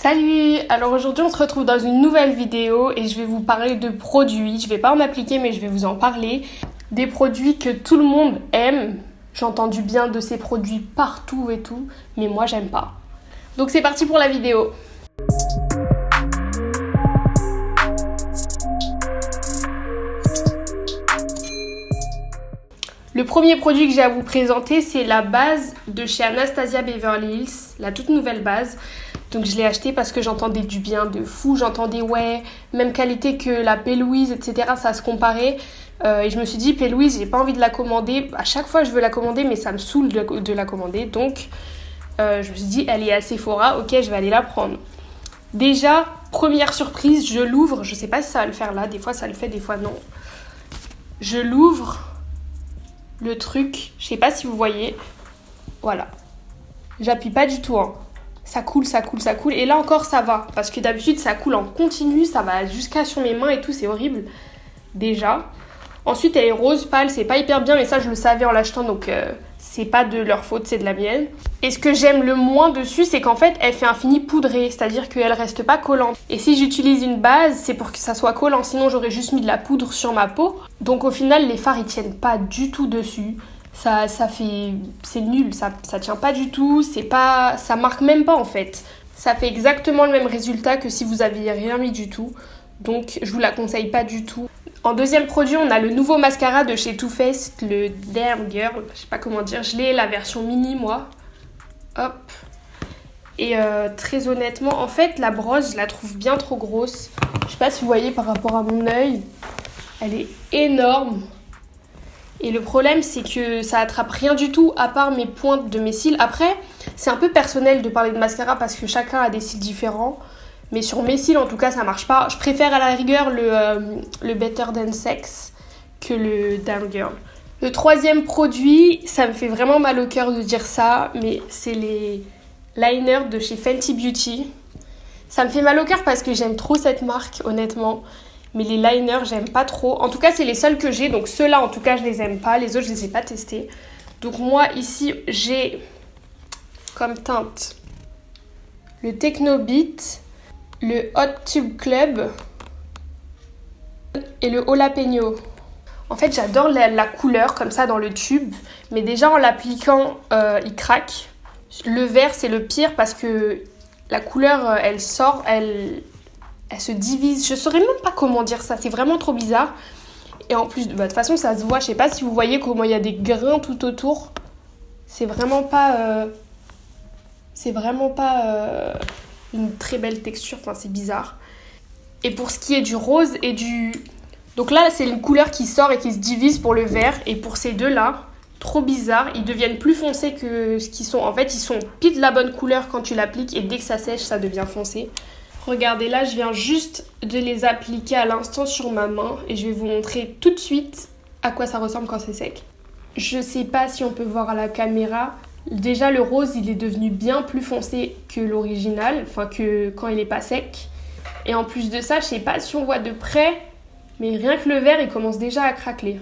Salut! Alors aujourd'hui on se retrouve dans une nouvelle vidéo et je vais vous parler de produits. Je vais pas en appliquer mais je vais vous en parler. Des produits que tout le monde aime. J'ai entendu bien de ces produits partout et tout, mais moi j'aime pas. Donc c'est parti pour la vidéo. Le premier produit que j'ai à vous présenter, c'est la base de chez Anastasia Beverly Hills, la toute nouvelle base. Donc je l'ai acheté parce que j'entendais du bien de fou, j'entendais ouais, même qualité que la P-Louise, etc. Ça se comparait. Et je me suis dit, P-Louise, j'ai pas envie de la commander. À chaque fois, je veux la commander, mais ça me saoule de la commander. Donc je me suis dit, elle est à Sephora, ok, je vais aller la prendre. Déjà, première surprise, je l'ouvre. Je sais pas si ça va le faire là, des fois ça le fait, des fois non. Je l'ouvre, le truc, je sais pas si vous voyez. Voilà. J'appuie pas du tout, hein. Ça coule. Et là encore, ça va. Parce que d'habitude, ça coule en continu. Ça va jusqu'à sur mes mains et tout. C'est horrible. Déjà. Ensuite, elle est rose pâle. C'est pas hyper bien. Mais ça, je le savais en l'achetant. Donc, c'est pas de leur faute. C'est de la mienne. Et ce que j'aime le moins dessus, c'est qu'en fait, elle fait un fini poudré. C'est-à-dire qu'elle reste pas collante. Et si j'utilise une base, c'est pour que ça soit collant. Sinon, j'aurais juste mis de la poudre sur ma peau. Donc, au final, les fards, ils tiennent pas du tout dessus. C'est nul, ça tient pas du tout, ça marque même pas en fait. Ça fait exactement le même résultat que si vous aviez rien mis du tout. Donc je vous la conseille pas du tout. En deuxième produit, on a le nouveau mascara de chez Too Faced, le Damn Girl, je sais pas comment dire, je l'ai la version mini moi. Hop. Et très honnêtement, en fait la brosse, je la trouve bien trop grosse. Je sais pas si vous voyez par rapport à mon œil, elle est énorme. Et le problème, c'est que ça attrape rien du tout à part mes pointes de mes cils. Après, c'est un peu personnel de parler de mascara parce que chacun a des cils différents. Mais sur mes cils, en tout cas, ça marche pas. Je préfère à la rigueur le Better Than Sex que le Damn Girl. Le troisième produit, ça me fait vraiment mal au cœur de dire ça, mais c'est les liners de chez Fenty Beauty. Ça me fait mal au cœur parce que j'aime trop cette marque, honnêtement. Mais les liners, j'aime pas trop. En tout cas, c'est les seuls que j'ai. Donc ceux-là, en tout cas, je les aime pas. Les autres, je les ai pas testés. Donc moi, ici, j'ai comme teinte le Techno Beat, le Hot Tube Club et le Jalapeno. En fait, j'adore la couleur comme ça dans le tube. Mais déjà, en l'appliquant, il craque. Le vert, c'est le pire parce que la couleur, elle sort, elle se divise. Je saurais même pas comment dire ça. C'est vraiment trop bizarre. Et en plus, de toute façon, ça se voit. Je sais pas si vous voyez comment il y a des grains tout autour. C'est vraiment pas... une très belle texture. Enfin, c'est bizarre. Et pour ce qui est du rose et du... Donc là, c'est une couleur qui sort et qui se divise pour le vert. Et pour ces deux-là, trop bizarre. Ils deviennent plus foncés que ce qu'ils sont. En fait, ils sont pile de la bonne couleur quand tu l'appliques. Et dès que ça sèche, ça devient foncé. Regardez là, je viens juste de les appliquer à l'instant sur ma main et je vais vous montrer tout de suite à quoi ça ressemble quand c'est sec. Je sais pas si on peut voir à la caméra. Déjà le rose, il est devenu bien plus foncé que l'original, enfin que quand il est pas sec. Et en plus de ça, je sais pas si on voit de près, mais rien que le vert, il commence déjà à craqueler.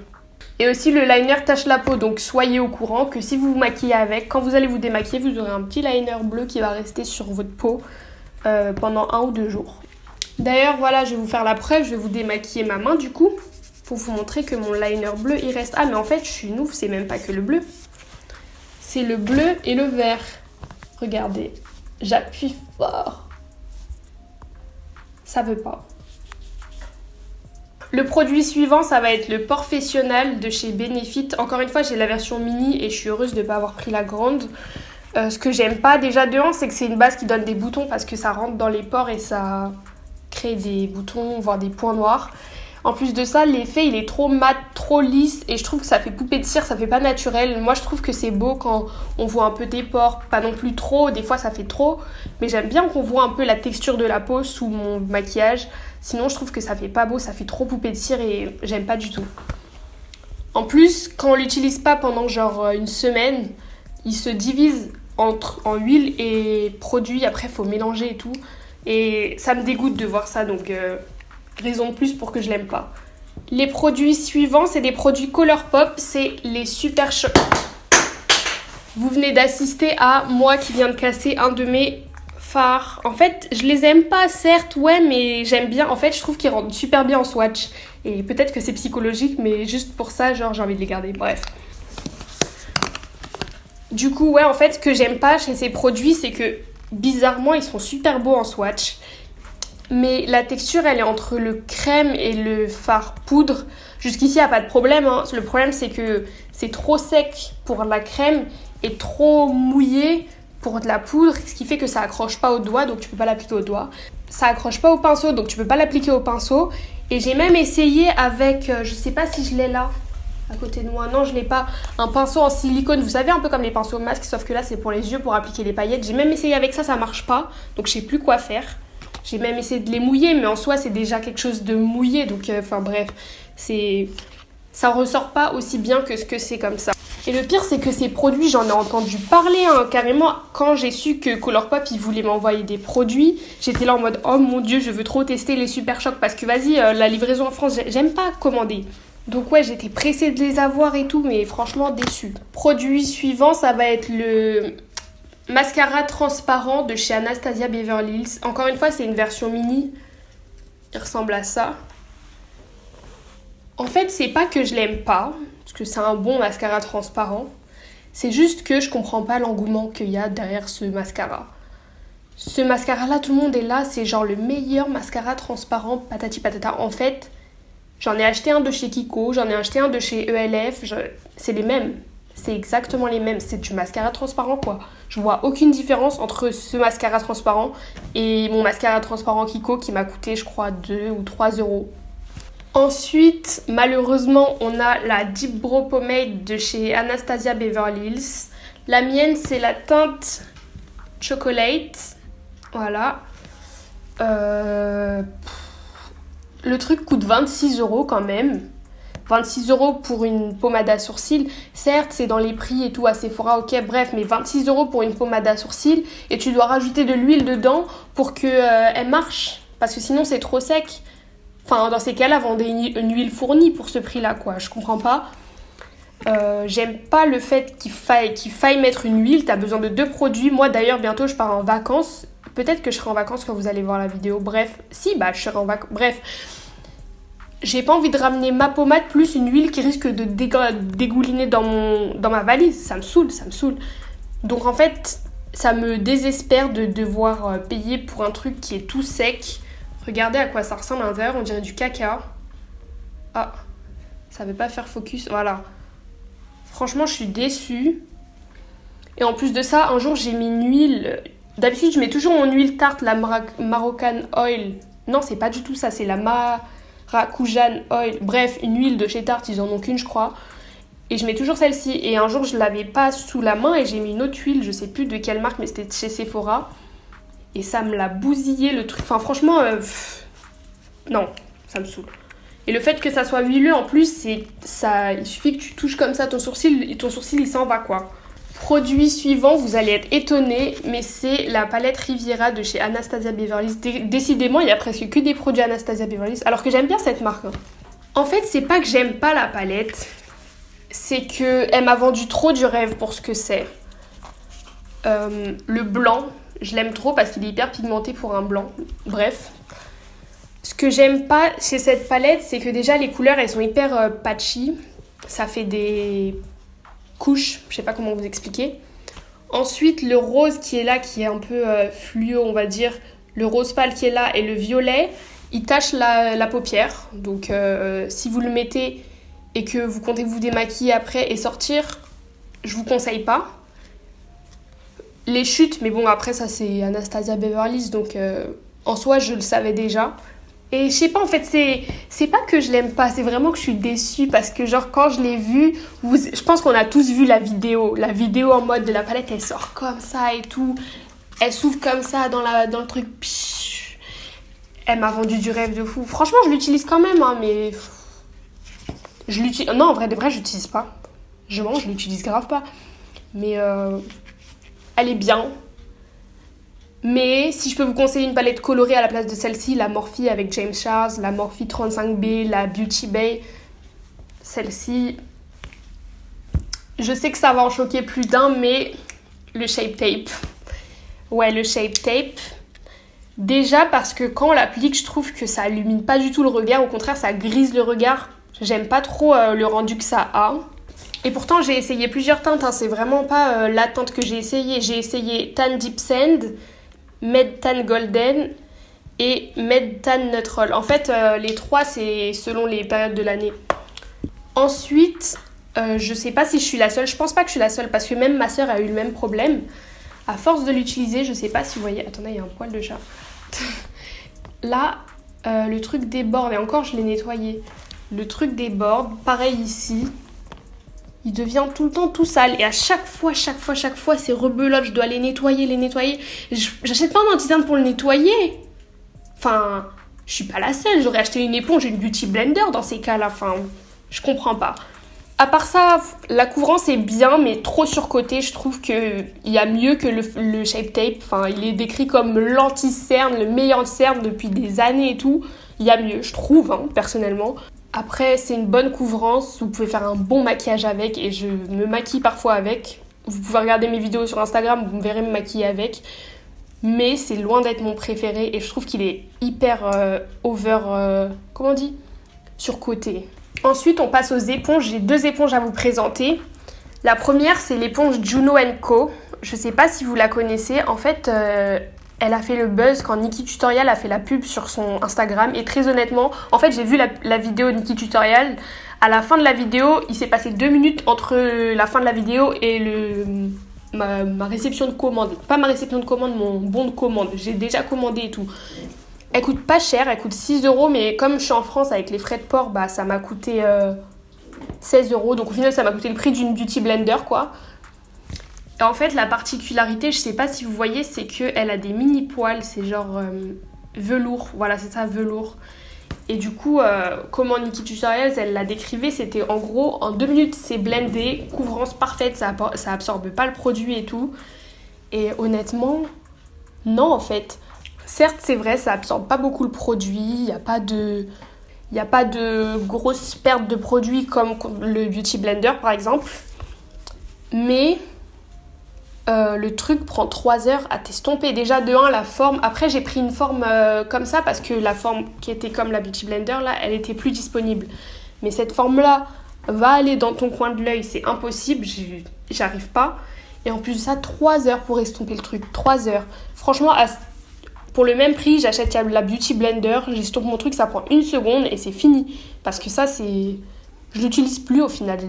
Et aussi le liner tache la peau, donc soyez au courant que si vous vous maquillez avec, quand vous allez vous démaquiller, vous aurez un petit liner bleu qui va rester sur votre peau. Pendant 1 ou 2 jours. D'ailleurs, voilà, je vais vous faire la preuve, je vais vous démaquiller ma main du coup, pour vous montrer que mon liner bleu, il reste... Ah, mais en fait, je suis une ouf, c'est même pas que le bleu. C'est le bleu et le vert. Regardez, j'appuie fort. Ça veut pas. Le produit suivant, ça va être le Porfessional de chez Benefit. Encore une fois, j'ai la version mini et je suis heureuse de ne pas avoir pris la grande. Ce que j'aime pas déjà de 1, c'est que c'est une base qui donne des boutons parce que ça rentre dans les pores et ça crée des boutons, voire des points noirs. En plus de ça, l'effet il est trop mat, trop lisse et je trouve que ça fait poupée de cire, ça fait pas naturel. Moi je trouve que c'est beau quand on voit un peu des pores, pas non plus trop, des fois ça fait trop. Mais j'aime bien qu'on voit un peu la texture de la peau sous mon maquillage. Sinon je trouve que ça fait pas beau, ça fait trop poupée de cire et j'aime pas du tout. En plus, quand on l'utilise pas pendant genre une semaine, il se divise en huile et produit, après faut mélanger et tout et ça me dégoûte de voir ça, donc raison de plus pour que je l'aime pas. Les produits suivants, c'est des produits Colourpop, c'est les Super Choc. Vous venez d'assister à moi qui viens de casser un de mes fards. En fait, je les aime pas, certes, ouais, mais j'aime bien. En fait, je trouve qu'ils rendent super bien en swatch. Et peut-être que c'est psychologique, mais juste pour ça, genre, j'ai envie de les garder. Bref. Du coup, ouais, en fait, ce que j'aime pas chez ces produits, c'est que, bizarrement, ils sont super beaux en swatch. Mais la texture, elle est entre le crème et le fard poudre. Jusqu'ici, il n'y a pas de problème, hein. Le problème, c'est que c'est trop sec pour la crème et trop mouillé pour de la poudre, ce qui fait que ça accroche pas au doigt, donc tu peux pas l'appliquer au doigt. Ça accroche pas au pinceau, donc tu peux pas l'appliquer au pinceau. Et j'ai même essayé avec, je sais pas si je l'ai là, à côté de moi. Non, je l'ai pas. Un pinceau en silicone, vous savez, un peu comme les pinceaux masques, sauf que là, c'est pour les yeux, pour appliquer les paillettes. J'ai même essayé avec ça, ça marche pas. Donc, je sais plus quoi faire. J'ai même essayé de les mouiller, mais en soi, c'est déjà quelque chose de mouillé. Donc, bref, ça ressort pas aussi bien que ce que c'est comme ça. Et le pire, c'est que ces produits, j'en ai entendu parler, hein, carrément. Quand j'ai su que Colourpop, ils voulaient m'envoyer des produits, j'étais là en mode, oh mon Dieu, je veux trop tester les Super Chocs. Parce que vas-y, la livraison en France, j'aime pas commander. Donc ouais, j'étais pressée de les avoir et tout, mais franchement déçue. Produit suivant, ça va être le mascara transparent de chez Anastasia Beverly Hills. Encore une fois, c'est une version mini. Il ressemble à ça. En fait, c'est pas que je l'aime pas, parce que c'est un bon mascara transparent. C'est juste que je comprends pas l'engouement qu'il y a derrière ce mascara. Ce mascara-là, tout le monde est là, c'est genre le meilleur mascara transparent patati patata. En fait, j'en ai acheté un de chez Kiko, j'en ai acheté un de chez ELF, c'est les mêmes. C'est exactement les mêmes, c'est du mascara transparent quoi. Je vois aucune différence entre ce mascara transparent et mon mascara transparent Kiko qui m'a coûté je crois 2 ou 3 euros. Ensuite, malheureusement, on a la Deep Brow Pomade de chez Anastasia Beverly Hills. La mienne, c'est la teinte Chocolate. Voilà. Le truc coûte 26 euros quand même. 26 euros pour une pommade à sourcils. Certes, c'est dans les prix et tout à Sephora, ok, bref, mais 26 euros pour une pommade à sourcils et tu dois rajouter de l'huile dedans pour qu'elle marche. Parce que sinon, c'est trop sec. Enfin, dans ces cas-là, vendez une huile fournie pour ce prix-là, quoi. Je comprends pas. J'aime pas le fait qu'il faille mettre une huile. T'as besoin de 2 produits. Moi, d'ailleurs, bientôt, je pars en vacances. Peut-être que je serai en vacances quand vous allez voir la vidéo. Bref, je serai en vacances. Bref, j'ai pas envie de ramener ma pommade plus une huile qui risque de dégouliner dans ma valise. Ça me saoule. Donc, en fait, ça me désespère de devoir payer pour un truc qui est tout sec. Regardez à quoi ça ressemble à l'intérieur, on dirait du caca. Ah, ça veut pas faire focus, voilà. Franchement, je suis déçue. Et en plus de ça, un jour, j'ai mis une huile. D'habitude, je mets toujours mon huile tarte, la Moroccan Oil. Non, c'est pas du tout ça, c'est la Maracujan Oil. Bref, une huile de chez Tarte, ils en ont qu'une, je crois. Et je mets toujours celle-ci. Et un jour, je l'avais pas sous la main et j'ai mis une autre huile, je sais plus de quelle marque, mais c'était chez Sephora. Et ça me l'a bousillé le truc. Enfin, franchement, non, ça me saoule. Et le fait que ça soit huileux, en plus, il suffit que tu touches comme ça ton sourcil, et ton sourcil, il s'en va, quoi. Produit suivant, vous allez être étonnés, mais c'est la palette Riviera de chez Anastasia Beverly Hills. Décidément, il y a presque que des produits Anastasia Beverly Hills, alors que j'aime bien cette marque. Hein. En fait, c'est pas que j'aime pas la palette, c'est qu'elle m'a vendu trop du rêve pour ce que c'est. Le blanc... Je l'aime trop parce qu'il est hyper pigmenté pour un blanc. Bref. Ce que j'aime pas chez cette palette, c'est que déjà les couleurs, elles sont hyper patchy. Ça fait des couches. Je sais pas comment vous expliquer. Ensuite, le rose qui est là, qui est un peu fluo, on va dire. Le rose pâle qui est là et le violet, il tache la paupière. Donc, si vous le mettez et que vous comptez vous démaquiller après et sortir, je vous conseille pas. Les chutes, mais bon, après, ça, c'est Anastasia Beverly Hills, donc en soi, je le savais déjà. Et je sais pas, en fait, c'est pas que je l'aime pas, c'est vraiment que je suis déçue parce que, genre, quand je l'ai vue, je pense qu'on a tous vu la vidéo. La vidéo en mode de la palette, elle sort comme ça et tout. Elle s'ouvre comme ça dans le truc. Psh, elle m'a vendu du rêve de fou. Franchement, je l'utilise quand même, hein, mais... Non, en vrai, de vrai, je l'utilise pas. Je l'utilise grave pas. Mais... elle est bien. Mais si je peux vous conseiller une palette colorée à la place de celle-ci, la Morphe avec James Charles, la Morphe 35B, la Beauty Bay, celle-ci, je sais que ça va en choquer plus d'un, mais le Shape Tape, Ouais, le Shape Tape. Déjà parce que quand on l'applique, je trouve que ça illumine pas du tout le regard. Au contraire, ça grise le regard. J'aime pas trop le rendu que ça a. Et pourtant, j'ai essayé plusieurs teintes. C'est vraiment pas la teinte que j'ai essayé. J'ai essayé Tan Deep Sand, Med Tan Golden et Med Tan Neutral. En fait, les trois, c'est selon les périodes de l'année. Ensuite, je sais pas si je suis la seule. Je pense pas que je suis la seule parce que même ma sœur a eu le même problème. À force de l'utiliser, je sais pas si vous voyez... Attendez, il y a un poil de chat. Là, le truc déborde. Et encore, je l'ai nettoyé. Le truc déborde. Pareil ici. Il devient tout le temps tout sale. Et à chaque fois, c'est rebelote. Je dois les nettoyer. J'achète pas un anti-teinte pour le nettoyer. Enfin, je suis pas la seule. J'aurais acheté une éponge et une beauty blender dans ces cas-là. Enfin, je comprends pas. À part ça, la couvrance est bien, mais trop surcotée. Je trouve qu'il y a mieux que le Shape Tape. Enfin, il est décrit comme l'anti-cerne, le meilleur anti-cerne depuis des années et tout. Il y a mieux, je trouve, personnellement. Après, c'est une bonne couvrance. Vous pouvez faire un bon maquillage avec. Et je me maquille parfois avec. Vous pouvez regarder mes vidéos sur Instagram, vous me verrez me maquiller avec. Mais c'est loin d'être mon préféré. Et je trouve qu'il est hyper comment on dit ? Surcoté. Ensuite, on passe aux éponges. J'ai 2 éponges à vous présenter. La première, c'est l'éponge Juno & Co. Je sais pas si vous la connaissez. En fait, elle a fait le buzz quand Nikki Tutorial a fait la pub sur son Instagram. Et très honnêtement, en fait, j'ai vu la vidéo de Nikki Tutorial. À la fin de la vidéo, il s'est passé 2 minutes entre la fin de la vidéo et ma réception de commande. Pas ma réception de commande, mon bon de commande. J'ai déjà commandé et tout. Elle coûte pas cher, elle coûte 6 €, mais comme je suis en France avec les frais de port, ça m'a coûté 16 €. Donc au final, ça m'a coûté le prix d'une beauty blender, quoi. Et en fait, la particularité, je sais pas si vous voyez, c'est qu'elle a des mini poils, c'est genre velours. Voilà, c'est ça, velours. Et du coup, comment Nikki Tutorials, elle l'a décrivait, c'était en gros, en 2 minutes, c'est blendé, couvrance parfaite, ça absorbe pas le produit et tout. Et honnêtement, non en fait. Certes, c'est vrai, ça absorbe pas beaucoup le produit, il n'y a pas de grosses pertes de produit comme le Beauty Blender par exemple. Mais le truc prend 3 heures à t'estomper. Déjà de 1, la forme. Après, j'ai pris une forme comme ça parce que la forme qui était comme la Beauty Blender, là, elle était plus disponible. Mais cette forme-là va aller dans ton coin de l'œil, c'est impossible, j'arrive pas. Et en plus de ça, 3 heures pour estomper le truc. 3 heures. Franchement, pour le même prix, j'achète la Beauty Blender, j'estompe mon truc, ça prend 1 seconde et c'est fini. Parce que ça, je l'utilise plus au final.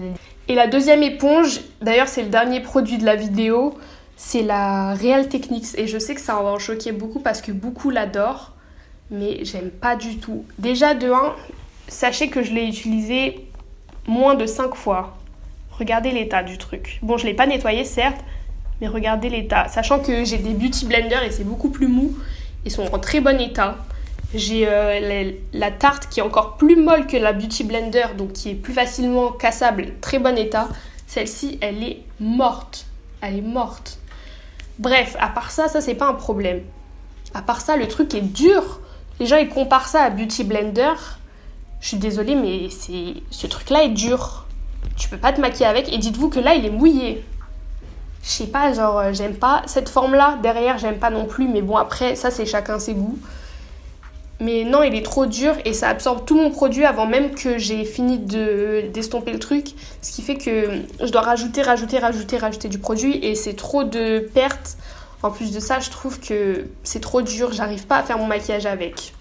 Et la deuxième éponge, d'ailleurs c'est le dernier produit de la vidéo, c'est la Real Techniques. Et je sais que ça va en choquer beaucoup parce que beaucoup l'adorent, mais j'aime pas du tout. Déjà de 1, sachez que je l'ai utilisé moins de 5 fois. Regardez l'état du truc. Bon, je l'ai pas nettoyé certes, mais regardez l'état. Sachant que j'ai des Beauty Blender et c'est beaucoup plus mou. Ils sont en très bon état. J'ai la tarte qui est encore plus molle que la Beauty Blender, donc qui est plus facilement cassable, très bon état. Celle-ci, elle est morte. Elle est morte. Bref, à part ça, c'est pas un problème. À part ça, le truc est dur. Les gens, ils comparent ça à Beauty Blender. Je suis désolée, mais ce truc-là est dur. Tu peux pas te maquiller avec. Et dites-vous que là, il est mouillé. Je sais pas, genre, j'aime pas cette forme-là. Derrière, j'aime pas non plus. Mais bon, après, ça, c'est chacun ses goûts. Mais non, il est trop dur et ça absorbe tout mon produit avant même que j'ai fini d'estomper le truc. Ce qui fait que je dois rajouter du produit et c'est trop de pertes. En plus de ça, je trouve que c'est trop dur. J'arrive pas à faire mon maquillage avec.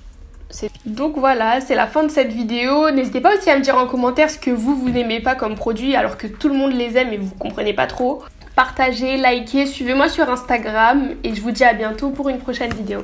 Donc voilà, c'est la fin de cette vidéo. N'hésitez pas aussi à me dire en commentaire ce que vous n'aimez pas comme produit alors que tout le monde les aime et vous comprenez pas trop. Partagez, likez, suivez-moi sur Instagram et je vous dis à bientôt pour une prochaine vidéo.